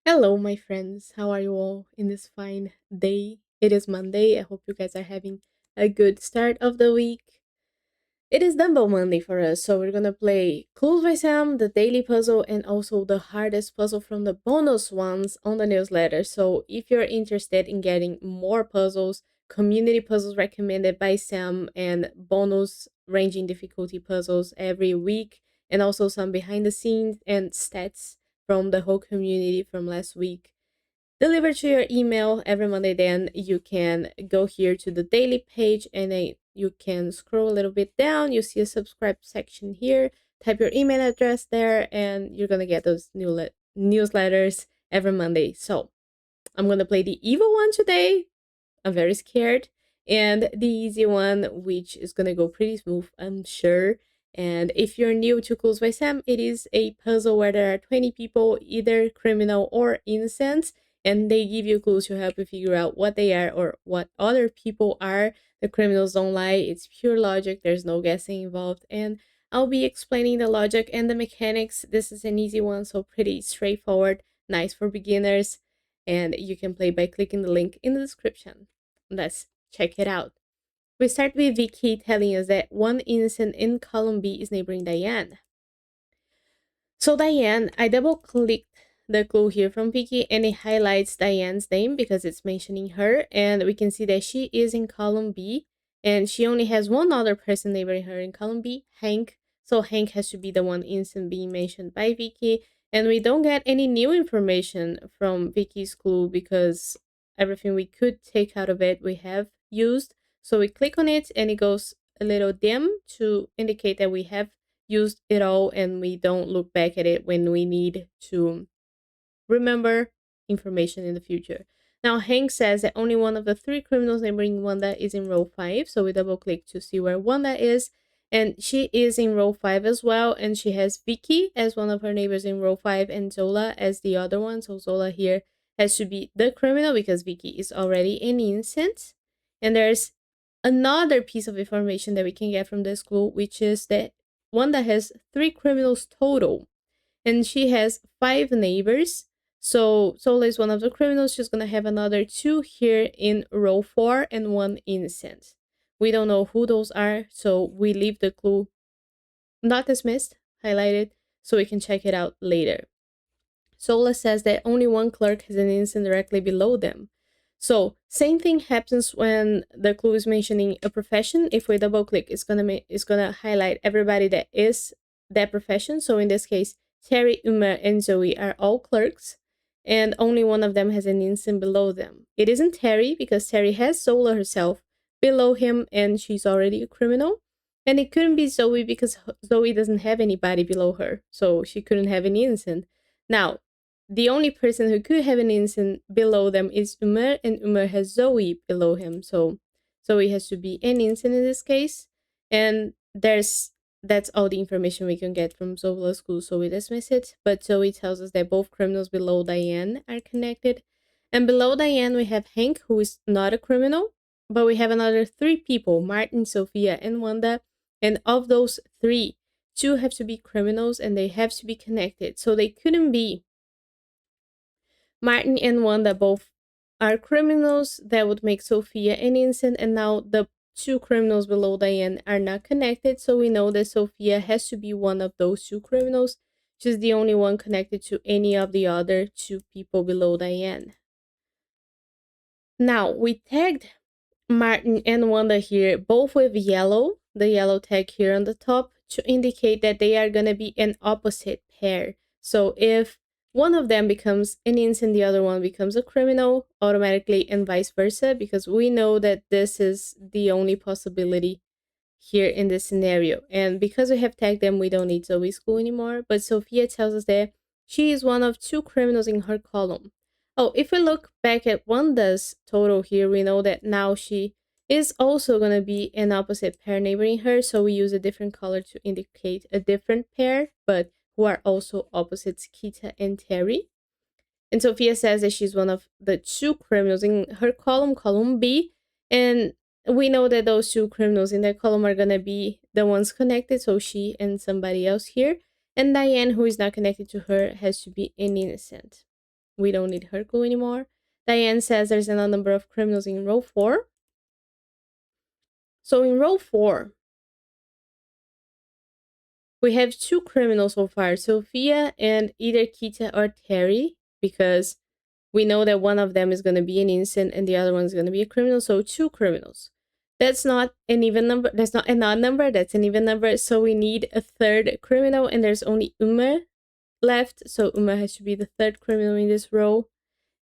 Hello, my friends. How are you all in this fine day? It is Monday. I hope you guys are having a good start of the week. It is Dumbo Monday for us, so we're gonna play Clues by Sam, the daily puzzle, and also the hardest puzzle from the bonus ones on the newsletter. So if you're interested in getting more puzzles, community puzzles recommended by Sam, and bonus ranging difficulty puzzles every week, and also some behind the scenes and stats from the whole community from last week delivered to your email every Monday. Then you can go here to the daily page and then you can scroll a little bit down. You see a subscribe section here. Type your email address there, and you're gonna get those newsletters every Monday. So I'm gonna play the evil one today. I'm very scared. And the easy one, which is gonna go pretty smooth, I'm sure. And if you're new to Clues by Sam, it is a puzzle where there are 20 people, either criminal or innocent, and they give you clues to help you figure out what they are or what other people are. The criminals don't lie, it's pure logic, there's no guessing involved. And I'll be explaining the logic and the mechanics. This is an easy one, so pretty straightforward, nice for beginners. And you can play by clicking the link in the description. Let's check it out. We start with Vicky telling us that one innocent in column B is neighboring Diane. So Diane, I double clicked the clue here from Vicky and it highlights Diane's name because it's mentioning her, and we can see that she is in column B and she only has one other person neighboring her in column B, Hank. So Hank has to be the one innocent being mentioned by Vicky, and we don't get any new information from Vicky's clue because everything we could take out of it we have used. So we click on it and it goes a little dim to indicate that we have used it all and we don't look back at it when we need to remember information in the future. Now, Hank says that only one of the three criminals neighboring Wanda is in row 5, so we double click to see where Wanda is, and she is in row 5 as well, and she has Vicky as one of her neighbors in row 5 and Zola as the other one. So Zola here has to be the criminal because Vicky is already an innocent. And there's another piece of information that we can get from this clue, which is that Wanda has 3 criminals total, and she has 5 neighbors. So Sola is one of the criminals. She's gonna have another 2 here in row 4 and 1 innocent. We don't know who those are, so we leave the clue not dismissed, highlighted, so we can check it out later. Sola says that only one clerk has an innocent directly below them. So same thing happens when the clue is mentioning a profession. If we double click, it's gonna highlight everybody that is that profession. So in this case, Terry, Uma, and Zoe are all clerks, and only one of them has an innocent below them. It isn't Terry because Terry has Zola herself below him, and she's already a criminal. And it couldn't be Zoe because Zoe doesn't have anybody below her, so she couldn't have an innocent. Now, the only person who could have an innocent below them is Umar, and Umar has Zoe below him. So Zoe has to be an innocent in this case. And that's all the information we can get from Zola's clue, so we dismiss it. But Zoe tells us that both criminals below Diane are connected. And below Diane, we have Hank, who is not a criminal, but we have another 3 people, Martin, Sophia, and Wanda. And of those 3, 2 have to be criminals and they have to be connected. So they couldn't be Martin and Wanda both are criminals. That would make Sophia an innocent, and now the 2 criminals below Diane are not connected, so we know that Sophia has to be one of those 2 criminals. She's the only one connected to any of the other 2 people below Diane. Now, we tagged Martin and Wanda here, both with yellow, the yellow tag here on the top, to indicate that they are going to be an opposite pair. So if one of them becomes an innocent, the other one becomes a criminal automatically, and vice versa, because we know that this is the only possibility here in this scenario. And because we have tagged them, we don't need Zoe's clue anymore. But Sophia tells us that she is one of 2 criminals in her column. Oh, if we look back at Wanda's total here, we know that now she is also going to be an opposite pair neighboring her. So we use a different color to indicate a different pair, but who are also opposites, Kita and Terry. And Sophia says that she's one of the 2 criminals in her column, column B. And we know that those 2 criminals in that column are going to be the ones connected. So she and somebody else here. And Diane, who is not connected to her, has to be an innocent. We don't need her clue anymore. Diane says there's another number of criminals in row 4. So in row 4, we have 2 criminals so far, Sophia and either Kita or Terry, because we know that one of them is going to be an innocent and the other one is going to be a criminal. So 2 criminals. That's not an even number. That's not an odd number. That's an even number. So we need a third criminal, and there's only Uma left. So Uma has to be the third criminal in this row.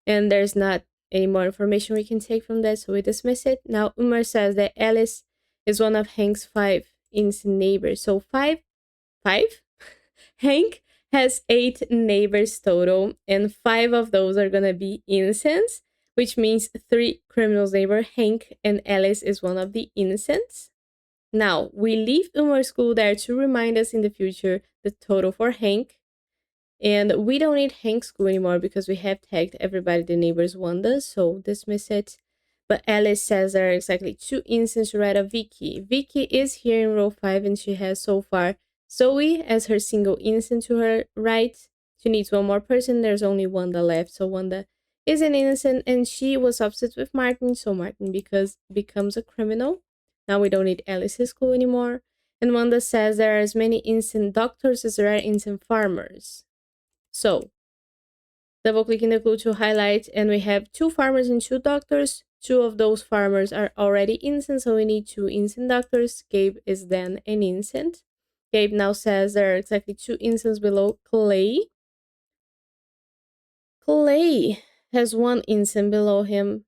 And there's not any more information we can take from that, so we dismiss it. Now Umar says that Alice is one of Hank's 5 innocent neighbors. So five? Hank has 8 neighbors total, and 5 of those are gonna be innocents, which means 3 criminals neighbor Hank, and Alice is one of the innocents. Now, we leave Umar's school there to remind us in the future the total for Hank. And we don't need Hank's school anymore because we have tagged everybody the neighbors Wanda, so dismiss it. But Alice says there are exactly 2 instances right of Vicky. Vicky is here in row 5 and she has so far Zoe as her single innocent to her right. She needs one more person. There's only Wanda left, so Wanda is an innocent and she was upset with Martin, so Martin becomes a criminal. Now we don't need Alice's clue anymore. And Wanda says there are as many innocent doctors as there are innocent farmers. So, double clicking the clue to highlight, and we have 2 farmers and 2 doctors. 2 of those farmers are already innocent, so we need 2 innocent doctors. Gabe is then an innocent. Gabe now says there are exactly 2 innocents below Clay. Clay has 1 innocent below him,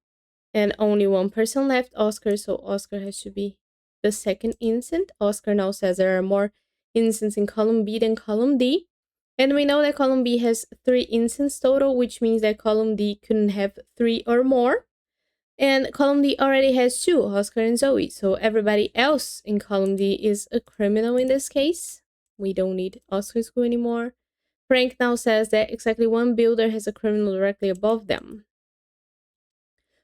and only 1 person left, Oscar, so Oscar has to be the second innocent. Oscar now says there are more innocents in column B than column D. And we know that column B has 3 innocents total, which means that column D couldn't have 3 or more. And column D already has 2, Oscar and Zoe. So everybody else in column D is a criminal in this case. We don't need Oscar's clue anymore. Frank now says that exactly 1 builder has a criminal directly above them.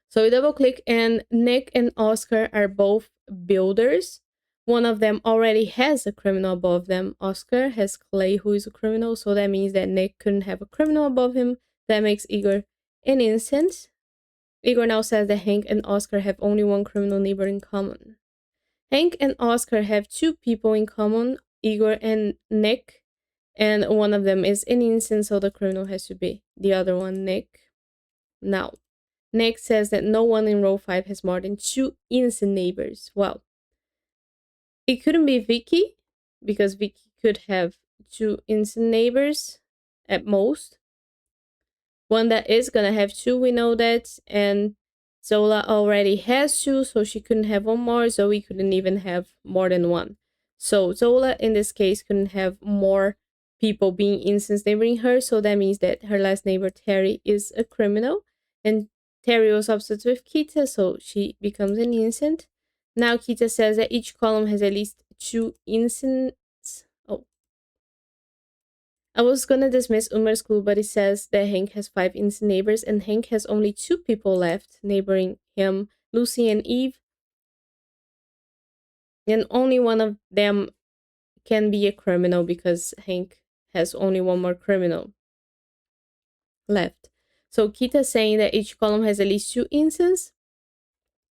So we double click and Nick and Oscar are both builders. One of them already has a criminal above them. Oscar has Clay, who is a criminal, so that means that Nick couldn't have a criminal above him. That makes Igor an innocent. Igor now says that Hank and Oscar have only 1 criminal neighbor in common. Hank and Oscar have 2 people in common, Igor and Nick, and one of them is an innocent, so the criminal has to be the other one, Nick. Now, Nick says that no one in row 5 has more than 2 innocent neighbors. Well, it couldn't be Vicky, because Vicky could have 2 innocent neighbors at most. Wanda is gonna have 2, we know that, and Zola already has 2, so she couldn't have 1 more. Zoe couldn't even have more than 1. So Zola, in this case, couldn't have more people being innocent neighboring her, so that means that her last neighbor, Terry, is a criminal, and Terry was upset with Kita, so she becomes an innocent. Now Kita says that each column has at least 2 innocents. Oh. I was gonna dismiss Umar's clue, but it says that Hank has 5 innocent neighbors, and Hank has only 2 people left neighboring him, Lucy and Eve. And only one of them can be a criminal because Hank has only 1 more criminal left. So Kita saying that each column has at least 2 innocents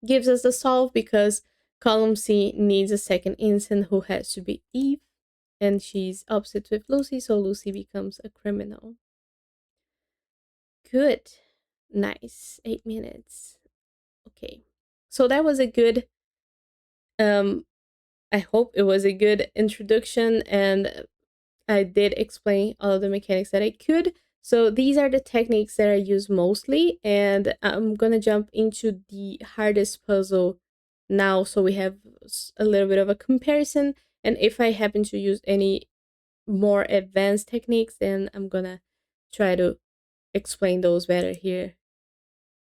gives us the solve, because column C needs a second innocent who has to be Eve, and she's opposite with Lucy, so Lucy becomes a criminal. Good. Nice. 8 minutes. Okay. So that was a good I hope it was a good introduction, and I did explain all of the mechanics that I could. So these are the techniques that I use mostly, and I'm gonna jump into the hardest puzzle now, so we have a little bit of a comparison. And if I happen to use any more advanced techniques, then I'm gonna try to explain those better here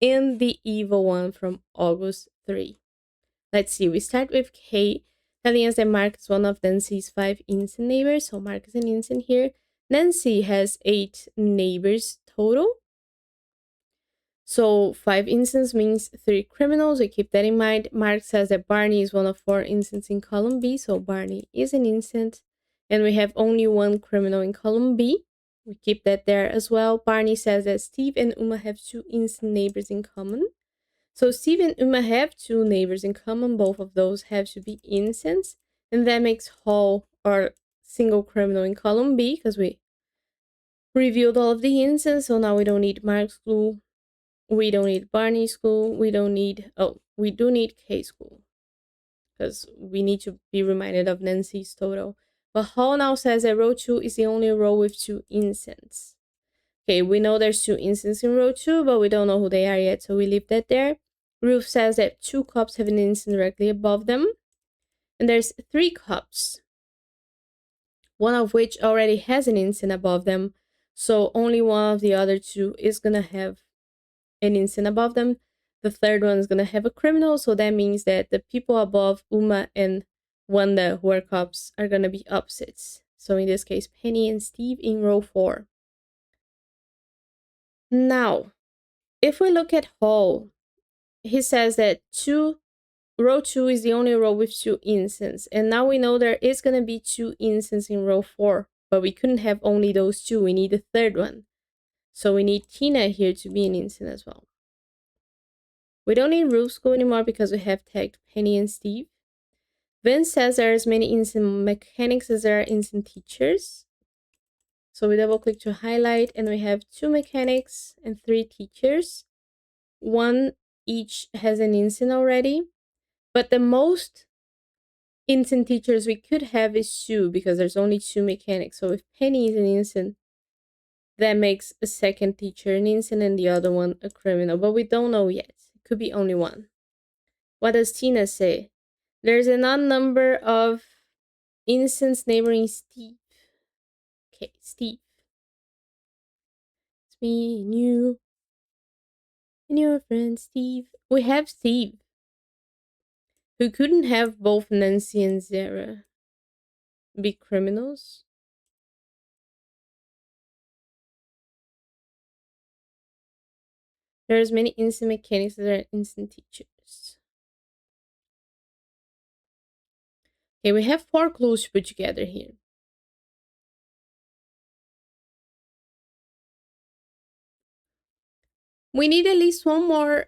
in the evil one from August 3. Let's see, we start with Kate telling us that Mark is one of Nancy's 5 innocent neighbors, so Mark is an innocent here. Nancy has 8 neighbors total. So 5 innocents means 3 criminals, so keep that in mind. Mark says that Barney is one of 4 innocents in column B, so Barney is an innocent. And we have only 1 criminal in column B. We keep that there as well. Barney says that Steve and Uma have two instant neighbors in common. So Steve and Uma have two neighbors in common. Both of those have to be innocents. And that makes Hall our single criminal in column B because we reviewed all of the innocents. So now we don't need Mark's clue. We don't need Barney's clue. We don't need, we do need Kay's clue because we need to be reminded of Nancy's total. But Hall now says that row 2 is the only row with two innocents. Okay, we know there's two innocents in row 2, but we don't know who they are yet, so we leave that there. Ruth says that 2 cups have an instant directly above them. And there's 3 cups, one of which already has an instant above them. So only one of the other 2 is going to have an instant above them. The third one is going to have a criminal. So that means that the people above Uma and Wanda, who are cops, are going to be opposites. So in this case, Penny and Steve in row 4. Now, if we look at Hall, he says that row 2 is the only row with 2 instants. And now we know there is going to be 2 instants in row 4. But we couldn't have only those 2. We need a third one. So we need Tina here to be an instant as well. We don't need Ruth's school anymore because we have tagged Penny and Steve. Vince says there are as many instant mechanics as there are instant teachers. So we double click to highlight and we have 2 mechanics and 3 teachers. 1 each has an instant already. But the most instant teachers we could have is 2 because there's only 2 mechanics. So if Penny is an instant, that makes a second teacher an instant and the other one a criminal. But we don't know yet. It could be only 1. What does Tina say? There's an odd number of instants neighboring Steve. Okay, Steve. It's me and you. And your friend Steve. We have Steve, who couldn't have both Nancy and Zara be criminals. There's many instant mechanics that are instant teachers. Okay, we have 4 clues to put together here. We need at least 1 more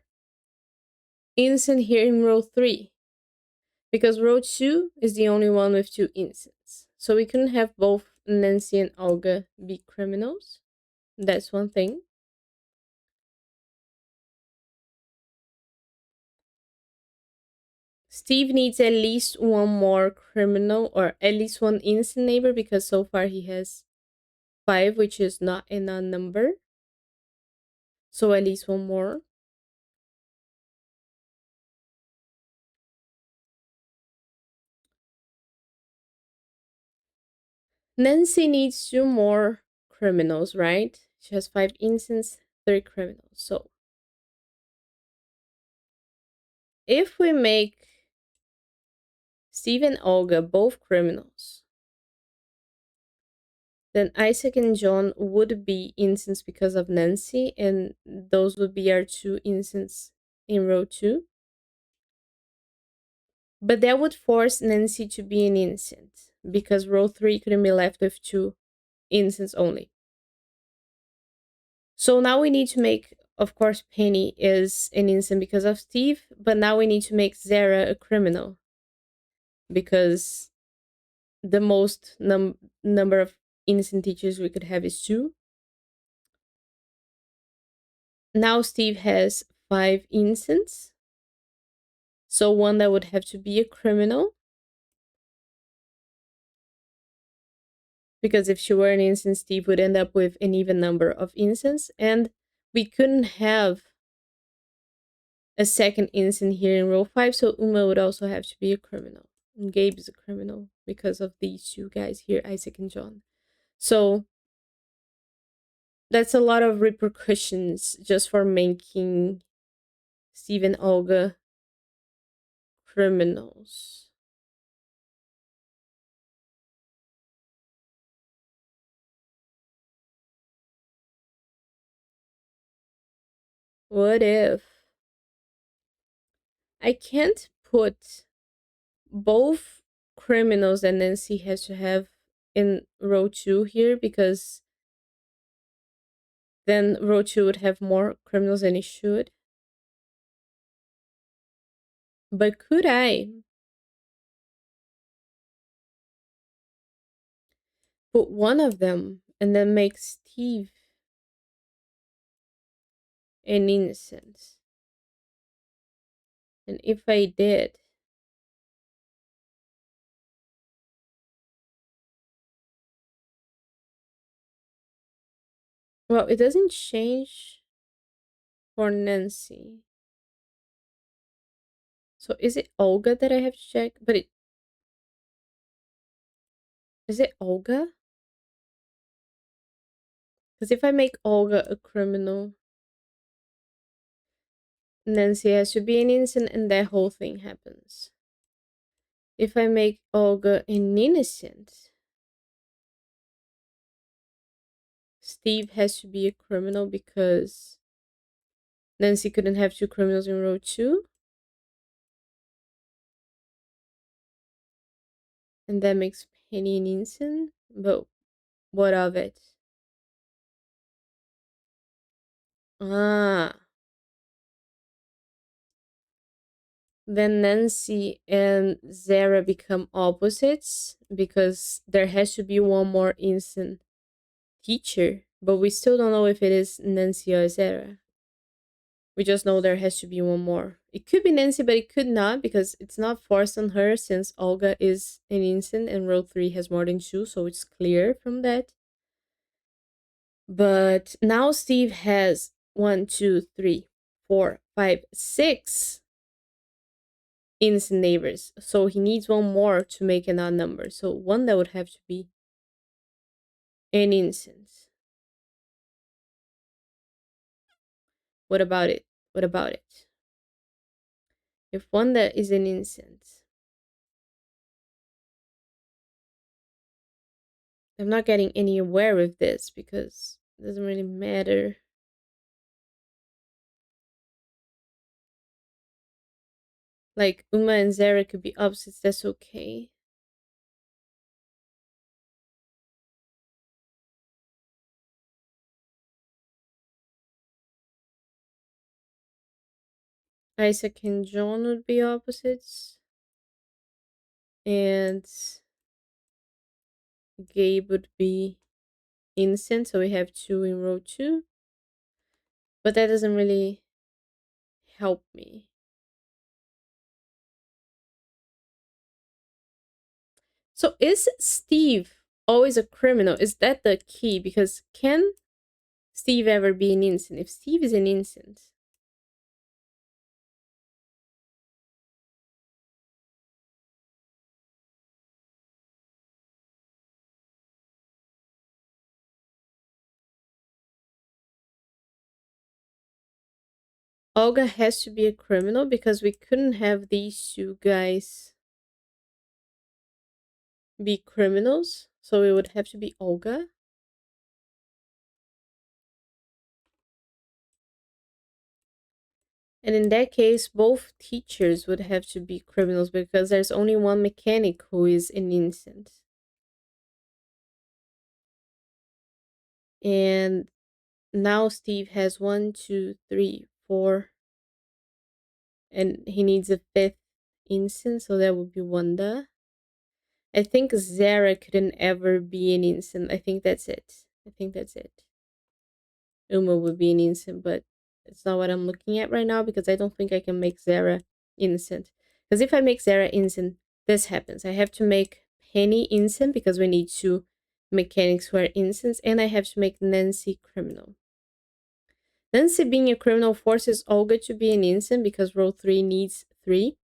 instant here in row 3. Because row 2 is the only one with 2 instants. So we couldn't have both Nancy and Olga be criminals. That's one thing. Steve needs at least 1 more criminal or at least 1 instant neighbor because so far he has 5, which is not an odd number. So at least 1 more. Nancy needs 2 more criminals, right? She has 5 instants, 3 criminals. So if we make Steve and Olga both criminals, then Isaac and John would be instants because of Nancy, and those would be our 2 instants in row 2. But that would force Nancy to be an instant because row 3 couldn't be left with 2 instants only. So now we need to make, of course, Penny is an instant because of Steve, but now we need to make Zara a criminal because the most number of innocent teachers we could have is 2. Now Steve has 5 innocents. So one that would have to be a criminal. Because if she were an instant, Steve would end up with an even number of instants. And we couldn't have a second instant here in row 5. So Uma would also have to be a criminal. And Gabe is a criminal because of these 2 guys here, Isaac and John. So that's a lot of repercussions just for making Steve and Olga criminals. What if I can't put both criminals that Nancy has to have in row 2 here because then row 2 would have more criminals than it should. But could I put one of them and then make Steve an innocent? And if I did, well, it doesn't change for Nancy. So is it Olga that I have to check? But is it Olga? Because if I make Olga a criminal, Nancy has to be an innocent and that whole thing happens. If I make Olga an innocent, Steve has to be a criminal because Nancy couldn't have two criminals in row 2. And that makes Penny an innocent. But what of it? Ah. Then Nancy and Zara become opposites because there has to be one more innocent teacher. But we still don't know if it is Nancy or Zara. We just know there has to be one more. It could be Nancy, but it could not because it's not forced on her since Olga is an innocent and row 3 has more than 2, so it's clear from that. But now Steve has 1, 2, 3, 4, 5, 6 innocent neighbors. So he needs one more to make an odd number. So one that would have to be an innocent. What about it? What about it? If one that is an innocent, I'm not getting anywhere with this because it doesn't really matter. Like Uma and Zara could be opposites, that's okay. Isaac and John would be opposites. And Gabe would be innocent, so we have 2 in row 2. But that doesn't really help me. So is Steve always a criminal? Is that the key? Because can Steve ever be an innocent? If Steve is an innocent, Olga has to be a criminal because we couldn't have these two guys be criminals. So it would have to be Olga. And in that case, both teachers would have to be criminals because there's only one mechanic who is an innocent. And now Steve has 1, 2, 3, 4, and he needs a 5th innocent, so that would be Wanda. I think Zara couldn't ever be an innocent. I think that's it. I think that's it. Uma would be an innocent, but it's not what I'm looking at right now because I don't think I can make Zara innocent. Because if I make Zara innocent, this happens. I have to make Penny innocent because we need 2 mechanics who are innocents, and I have to make Nancy criminal. Nancy being a criminal forces Olga to be an innocent because row 3 needs 3.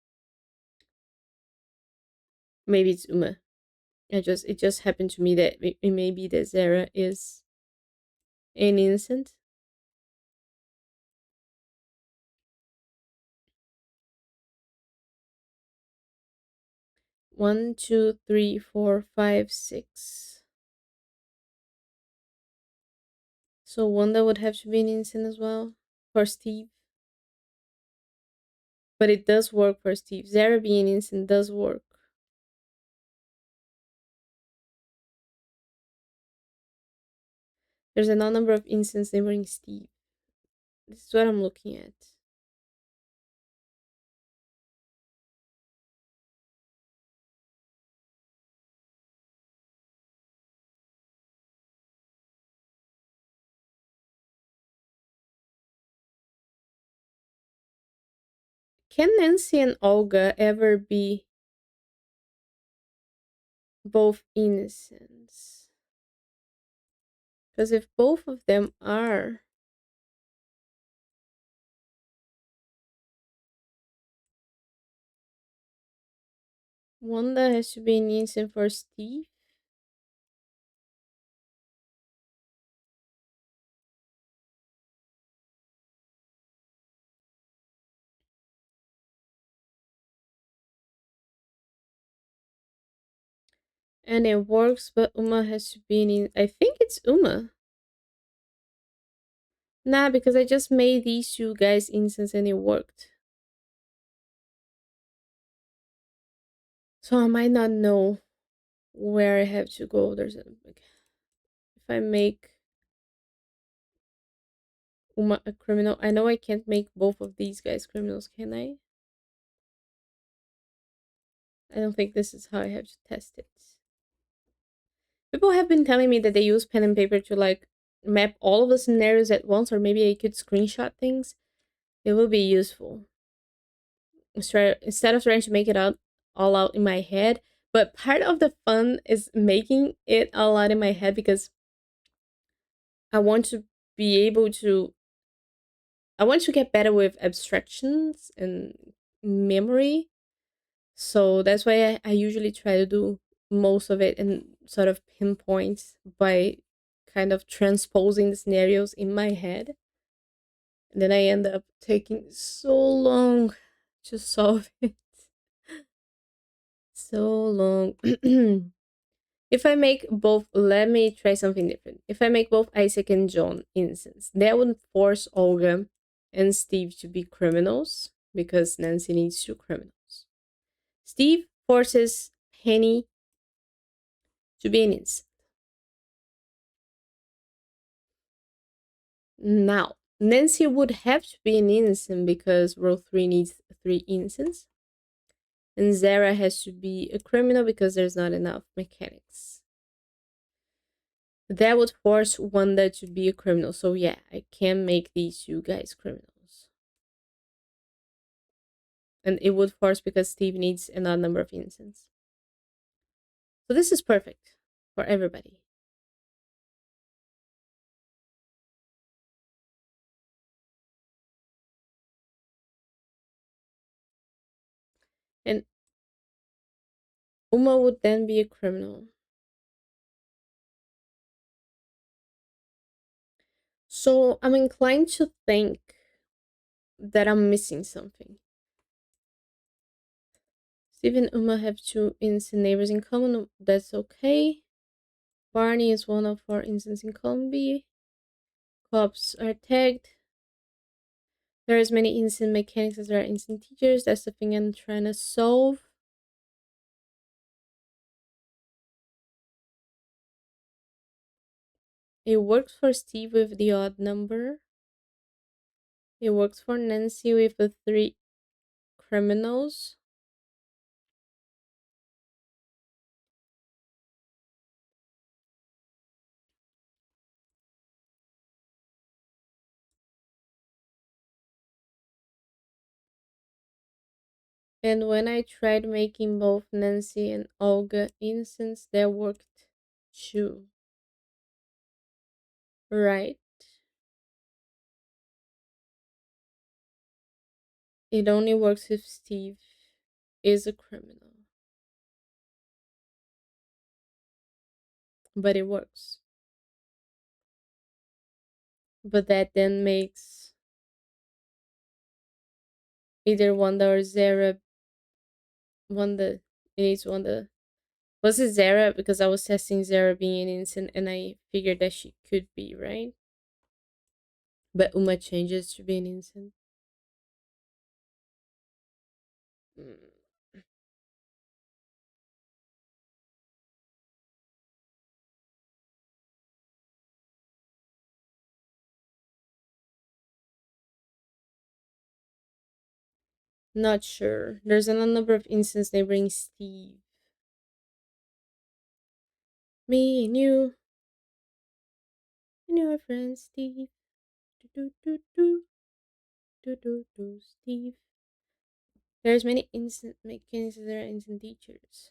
Maybe it's Uma. It just happened to me that it may be that Zara is an innocent. One, two, three, four, five, six. So Wanda would have to be an innocent as well for Steve. But it does work for Steve. Zara being innocent does work. There's an odd number of instances neighboring Steve. This is what I'm looking at. Can Nancy and Olga ever be both innocents? Because if both of them are, Wanda has to be an innocent for Steve. And it works, but Uma has to be in. I think it's Uma. Nah, because I just made these two guys instance and it worked. So I might not know where I have to go. There's a like, if I make Uma a criminal, I know I can't make both of these guys criminals, can I? I don't think this is how I have to test it. People have been telling me that they use pen and paper to like map all of the scenarios at once, or maybe I could screenshot things. It will be useful. Instead of trying to make it out all out in my head. But part of the fun is making it all out in my head because I want to be able to I want to get better with abstractions and memory. So that's why I usually try to do most of it and sort of pinpoint by kind of transposing the scenarios in my head. And then I end up taking so long to solve it. So long. If I make both, let me try something different. If I make both Isaac and John innocents, that would force Olga and Steve to be criminals because Nancy needs two criminals. Steve forces Penny to be an innocent. Now, Nancy would have to be an innocent because row 3 needs 3 innocents. And Zara has to be a criminal because there's not enough mechanics. That would force Wanda to be a criminal. So yeah, I can make these two guys criminals. And it would force because Steve needs an odd number of innocents. So this is perfect for everybody. And Uma would then be a criminal. So I'm inclined to think that I'm missing something. Steve and Uma have two innocent neighbors in common. That's okay. Barney is one of our innocents in Columbia. Cops are tagged. There are as many innocent mechanics as there are innocent teachers. That's the thing I'm trying to solve. It works for Steve with the odd number. It works for Nancy with the 3 criminals. And when I tried making both Nancy and Olga innocents, that worked too. Right? It only works if Steve is a criminal. But it works. But that then makes either Wanda or Zara. Wanda. It needs Wanda. Was it Zara? Because I was testing Zara being an innocent and I figured that she could be, right? But Uma changes to be an innocent. Mm. Not sure. There's a number of instances they bring Steve. Me and your friend Steve. Do do do do Steve. There's many instant mechanics. There are instant teachers.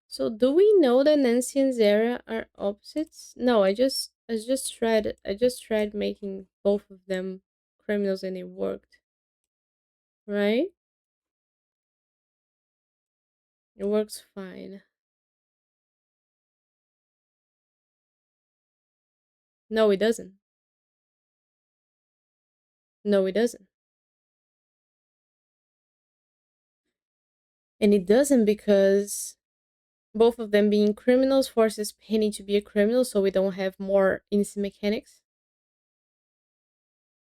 So do we know that Nancy and Zara are opposites? No, I just tried making both of them criminals and it worked. Right? It works fine. No, it doesn't. No, it doesn't. And it doesn't because both of them being criminals forces Penny to be a criminal, so we don't have more instant mechanics.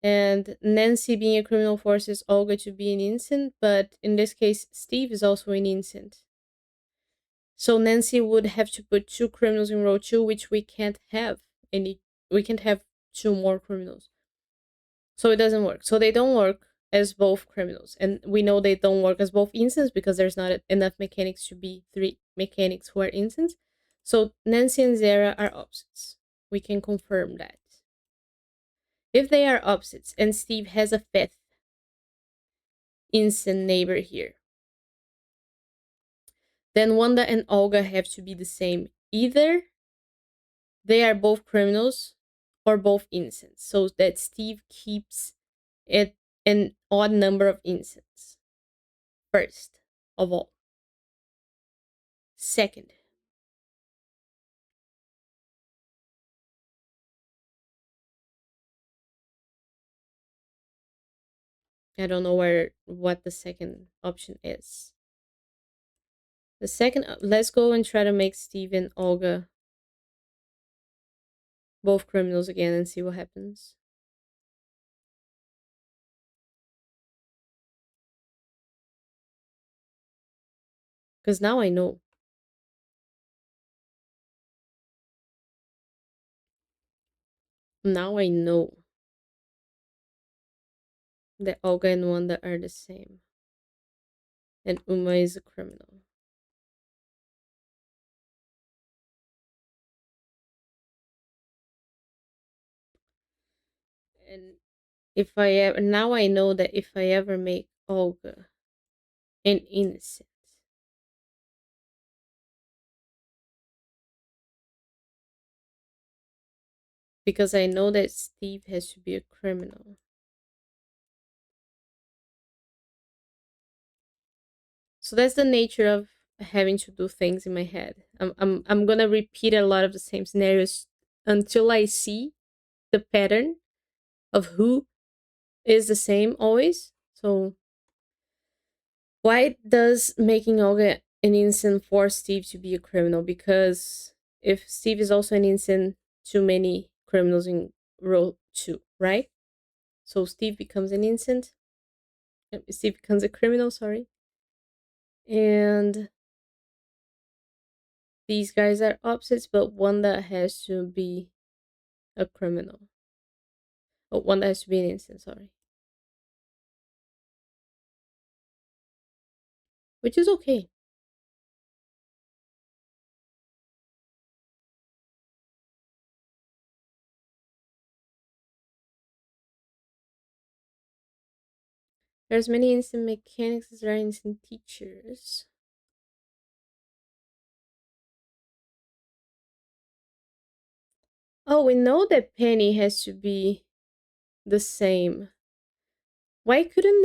And Nancy being a criminal forces Olga to be an instant, but in this case, Steve is also an instant. So Nancy would have to put two criminals in row two, which we can't have any. We can't have two more criminals. So it doesn't work. So they don't work as both criminals, and we know they don't work as both instants because there's not enough mechanics to be three mechanics who are instants. So Nancy and Zara are opposites. We can confirm that. If they are opposites and Steve has a fifth instant neighbor here, then Wanda and Olga have to be the same. Either they are both criminals or both innocents, so that Steve keeps it an odd number of innocents. First of all. Second, I don't know what the second option is. The second, let's go and try to make Steve and Olga both criminals again and see what happens. Because now I know. Now I know that Olga and Wanda are the same. And Uma is a criminal. And if I ever, now I know that if I ever make Olga an innocent, because I know that Steve has to be a criminal. So that's the nature of having to do things in my head. I'm gonna repeat a lot of the same scenarios until I see the pattern of who is the same always. So why does making Olga an innocent force Steve to be a criminal? Because if Steve is also an innocent, too many criminals in row two, right? So Steve becomes an innocent. Steve becomes a criminal, sorry. And these guys are opposites, but one that has to be a criminal. Oh, one that has to be an innocent, sorry. Which is okay. There's many instant mechanics as there are instant teachers. Oh, we know that Penny has to be the same. Why couldn't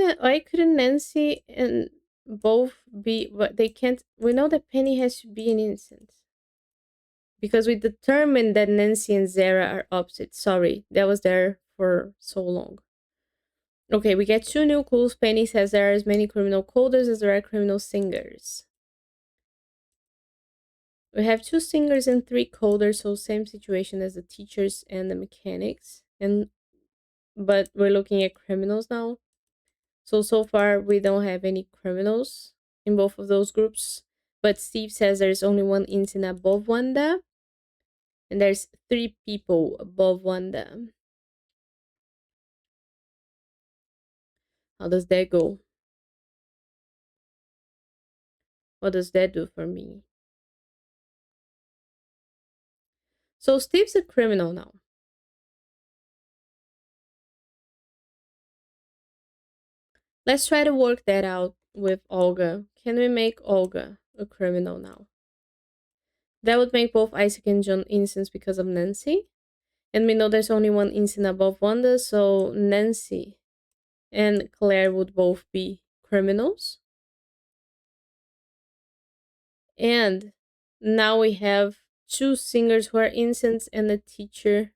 Nancy and both be, but they can't, we know that Penny has to be an innocent. Because we determined that Nancy and Zara are opposites. Sorry, that was there for so long. Okay, we get two new clues. Penny says there are as many criminal coders as there are criminal singers. We have two singers and three coders, so same situation as the teachers and the mechanics. But we're looking at criminals now. So far we don't have any criminals in both of those groups. But Steve says there's only one instant above Wanda. And there's three people above Wanda. How does that go? What does that do for me? So Steve's a criminal now. Let's try to work that out with Olga. Can we make Olga a criminal now? That would make both Isaac and John innocent because of Nancy. And we know there's only one innocent above Wanda, so Nancy and Claire would both be criminals. And now we have two singers who are innocent and a teacher.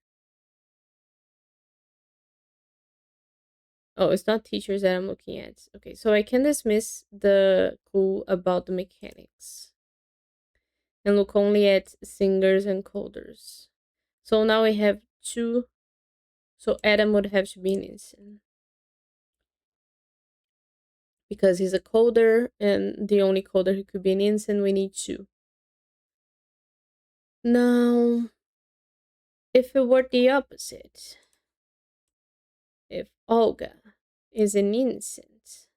Oh, it's not teachers that I'm looking at. Okay, so I can dismiss the clue about the mechanics and look only at singers and coders. So now we have two. So Adam would have to be an innocent because he's a coder, and the only coder who could be an innocent, we need two. Now, if it were the opposite, if Olga is an innocent,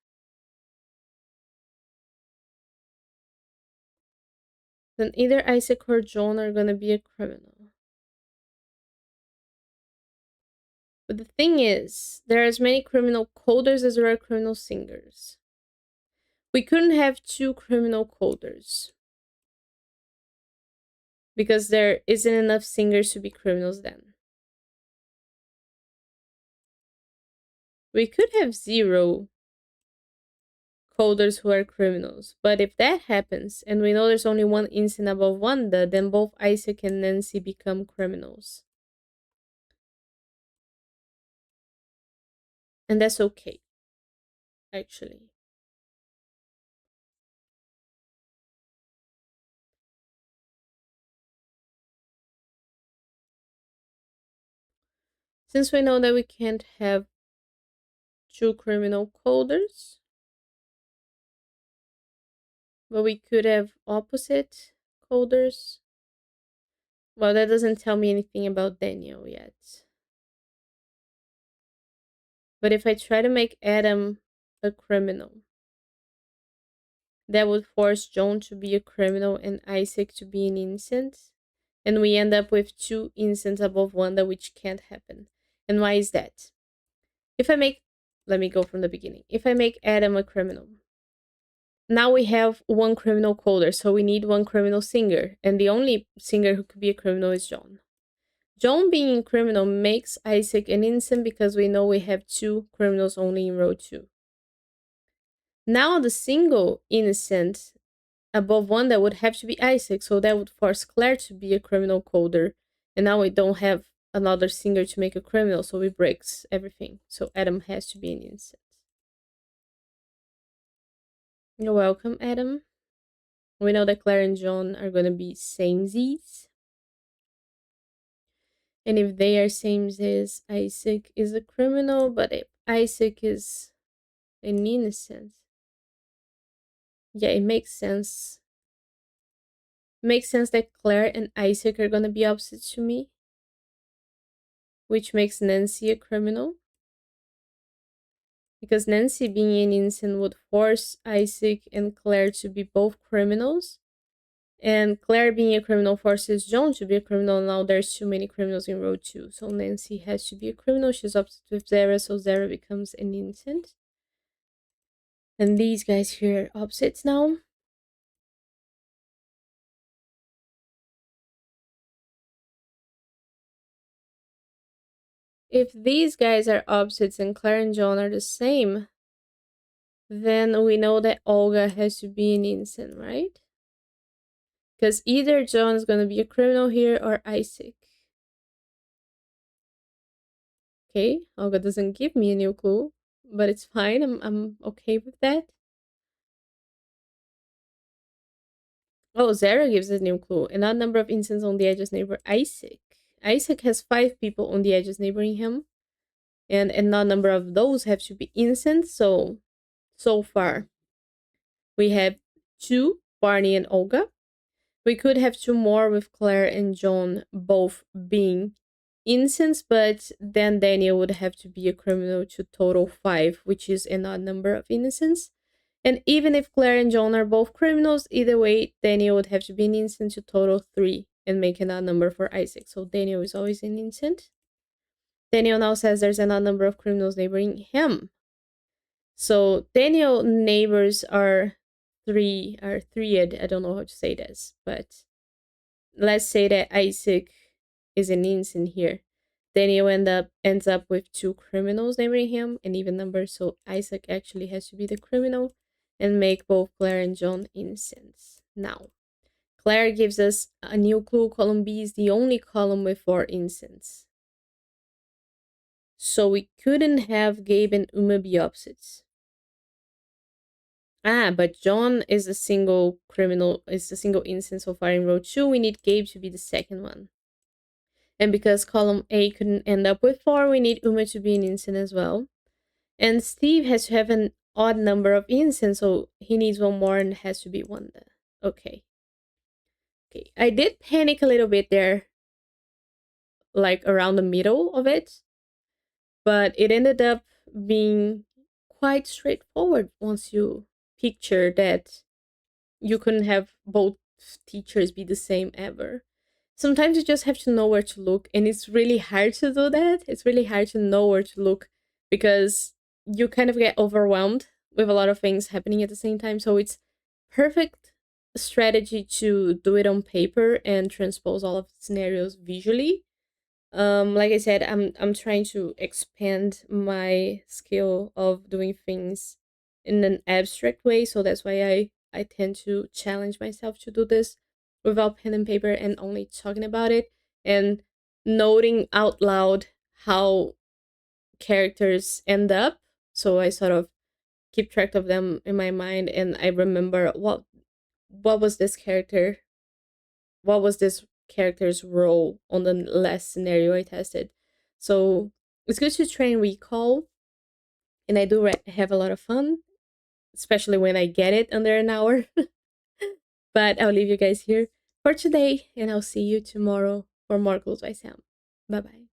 then either Isaac or John are gonna be a criminal. But the thing is, there are as many criminal coders as there are criminal singers. We couldn't have two criminal coders because there isn't enough singers to be criminals then. We could have zero coders who are criminals, but if that happens and we know there's only one instant above Wanda, then both Isaac and Nancy become criminals. And that's okay, actually. Since we know that we can't have two criminal coders, but we could have opposite coders. Well, that doesn't tell me anything about Daniel yet. But if I try to make Adam a criminal, that would force John to be a criminal and Isaac to be an innocent. And we end up with two innocents above Wanda, which can't happen. And why is that? If I make, let me go from the beginning. If I make Adam a criminal, now we have one criminal coder, so we need one criminal singer. And the only singer who could be a criminal is John. John being a criminal makes Isaac an innocent because we know we have two criminals only in row 2. Now the single innocent above Wanda would have to be Isaac, so that would force Claire to be a criminal coder. And now we don't have another singer to make a criminal, so it breaks everything. So Adam has to be an innocent. You're welcome, Adam. We know that Claire and John are gonna be samesies. And if they are samesies, Isaac is a criminal, but if Isaac is an innocent, yeah, it makes sense. It makes sense that Claire and Isaac are gonna be opposite to me, which makes Nancy a criminal. Because Nancy being an innocent would force Isaac and Claire to be both criminals. And Claire being a criminal forces John to be a criminal. Now there's too many criminals in row 2. So Nancy has to be a criminal. She's opposite with Zara, so Zara becomes an innocent. And these guys here are opposites now. If these guys are opposites and Claire and John are the same, then we know that Olga has to be an innocent, right? Because either John is going to be a criminal here or Isaac. Okay, Olga doesn't give me a new clue, but it's fine. I'm okay with that. Oh, Zara gives a new clue. An odd number of instances on the edges neighbor Isaac. Isaac has 5 people on the edges neighboring him, and an odd number of those have to be innocent. So far, we have 2, Barney and Olga. We could have 2 more with Claire and John both being incense, but then Daniel would have to be a criminal to total 5, which is an odd number of innocence. And even if Claire and John are both criminals, either way, Daniel would have to be an innocent to total 3 and make an odd number for Isaac. So Daniel is always an innocent. Daniel now says there's an odd number of criminals neighboring him. So Daniel neighbors are threeed. I don't know how to say this, but let's say that Isaac is an innocent here. Daniel ends up with 2 criminals neighboring him, an even number, so Isaac actually has to be the criminal and make both Claire and John innocents. Now, Claire gives us a new clue. Column B is the only column with 4 innocents. So we couldn't have Gabe and Uma be opposites. But John is a single criminal, is a single innocent so far in row 2. We need Gabe to be the second one. And because column A couldn't end up with 4, we need Uma to be an innocent as well. And Steve has to have an odd number of innocents, so he needs one more and has to be 1 then. Okay. Okay, I did panic a little bit there, like around the middle of it, but it ended up being quite straightforward once you picture that you couldn't have both teachers be the same ever. Sometimes you just have to know where to look, and it's really hard to do that. It's really hard to know where to look because you kind of get overwhelmed with a lot of things happening at the same time. So it's perfect strategy to do it on paper and transpose all of the scenarios visually. Like I said, I'm trying to expand my skill of doing things in an abstract way, so that's why I tend to challenge myself to do this without pen and paper and only talking about it and noting out loud how characters end up. So I sort of keep track of them in my mind and I remember what was this character, what was this character's role on the last scenario I tested. So it's good to train recall, and I do have a lot of fun, especially when I get it under an hour. But I'll leave you guys here for today, and I'll see you tomorrow for more Clues by Sam. Bye bye.